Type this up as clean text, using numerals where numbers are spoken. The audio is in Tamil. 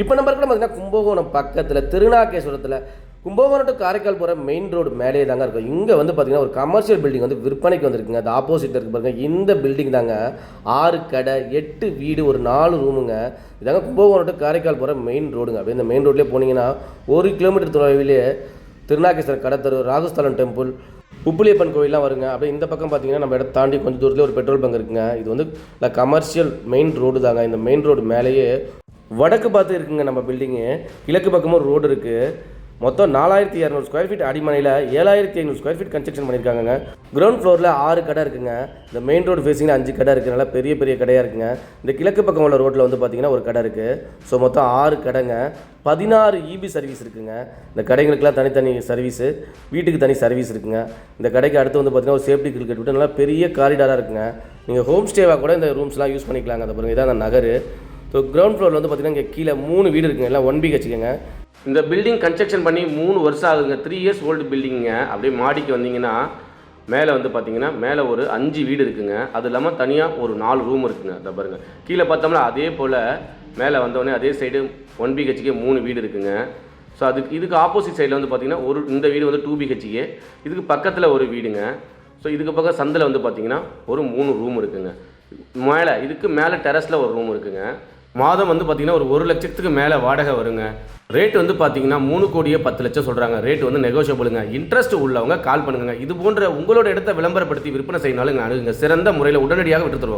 இப்போ நம்ம இருக்கிற பார்த்தீங்கன்னா கும்பகோணம் பக்கத்தில் திருநாகேஸ்வரத்தில் கும்பகோணம் டு காரைக்கால் போகிற மெயின் ரோடு மேலே தாங்க இருக்கும். இங்கே வந்து பார்த்திங்கன்னா ஒரு கமர்ஷியல் பில்டிங் வந்து விற்பனைக்கு வந்துருக்குங்க. அது ஆப்போசிட்டில் இருக்குது பாருங்கள். இந்த பில்டிங் தாங்க 6 கடை 8 வீடு ஒரு 4 ரூமுங்க. இதாங்க கும்பகோணம் டு காரைக்கால் போகிற மெயின் ரோடுங்க. அப்படியே இந்த மெயின் ரோட்லேயே போனீங்கன்னா 1 கிலோமீட்டர் தொலைவிலே திருநாகேஸ்வரர் கடத்தரு, ராகுஸ்தலம் டெம்பிள், உப்புலியப்பன் கோயிலாம் வருங்க. அப்படியே இந்த பக்கம் பார்த்தீங்கன்னா நம்ம இடத்த தாண்டி கொஞ்சம் தூரத்தில் ஒரு பெட்ரோல் பங்க் இருக்குங்க. இது வந்து கமர்ஷியல் மெயின் ரோடு தாங்க. இந்த மெயின் ரோடு மேலேயே வடக்கு பார்த்து இருக்குங்க நம்ம பில்டிங்கு. கிழக்கு பக்கமும் ஒரு ரோடு இருக்குது. மொத்தம் 4200 ஸ்கொயர் ஃபீட் அடிமனையில் 7500 ஸ்கொயர் ஃபீட் கன்ஸ்ட்ரக்ஷன் பண்ணியிருக்காங்க. கிரவுண்ட் ஃப்ளோரில் 6 கடை இருக்குங்க. இந்த மெயின் ரோடு ஃபேஸிங்கில் 5 கடை இருக்குது. நல்லா பெரிய பெரிய கடையாக இருக்குங்க. இந்த கிழக்கு பக்கம் உள்ள ரோட்டில் வந்து பார்த்திங்கன்னா ஒரு கடை இருக்குது. ஸோ மொத்தம் 6 கடைங்க. 16 இபி சர்வீஸ் இருக்குங்க. இந்த கடைகளுக்கெல்லாம் தனித்தனி சர்வீஸு, வீட்டுக்கு தனி சர்வீஸ் இருக்குங்க. இந்த கடைக்கு அடுத்து வந்து பார்த்திங்கன்னா ஒரு சேஃப்டி கிரிக்கெட் விட்டு நல்லா பெரிய காரிடாராக இருக்குங்க. நீங்கள் ஹோம் ஸ்டேவாக கூட இந்த ரூம்ஸ்லாம் யூஸ் பண்ணிக்கலாங்க. அதை பாருங்கள், இதான் அந்த நகர். ஸோ கிரவுண்ட் ஃப்ளோரில் வந்து பார்த்திங்கன்னா இங்கே கீழே 3 வீடு இருக்குங்க. எல்லாம் 1 BHKங்க. இந்த பில்டிங் கன்ஸ்ட்ரக்ஷன் பண்ணி 3 வருஷம் ஆகுதுங்க. 3 இயர்ஸ் ஓல்டு பில்டிங்க. அப்படியே மாடிக்கு வந்தீங்கன்னா மேலே வந்து பார்த்தீங்கன்னா மேலே ஒரு 5 வீடு இருக்குங்க. அது இல்லாமல் தனியாக ஒரு 4 ரூம் இருக்குங்க. அதை பாருங்கள். கீழே பார்த்தோம்னா அதே போல் மேலே வந்தோடனே அதே சைடு 1 BHK 3 வீடு இருக்குங்க. ஸோ இதுக்கு ஆப்போசிட் சைடில் வந்து பார்த்திங்கன்னா இந்த வீடு வந்து 2 BHK. இதுக்கு பக்கத்தில் ஒரு வீடுங்க. ஸோ இதுக்கு பக்கம் சந்தில் வந்து பார்த்திங்கன்னா ஒரு 3 ரூம் இருக்குங்க. இதுக்கு மேலே டெரஸில் ஒரு ரூம் இருக்குங்க. மாதம் வந்து பார்த்திங்கன்னா ஒரு 1 லட்சத்துக்கு மேலே வாடகை வருங்க. ரேட் வந்து பார்த்தீங்கன்னா 3 கோடியே 10 லட்சம் சொல்கிறாங்க. ரேட் வந்து நெகோஷியபிளுங்க. இன்ட்ரெஸ்ட் உள்ளவங்க கால் பண்ணுங்க. இது போன்ற உங்களோட இடத்த விளம்பரப்படுத்தி விற்பனை செய்யனாலும் அணுகுங்க. சிறந்த முறையில் உடனடியாக விட்டு தருவாங்க.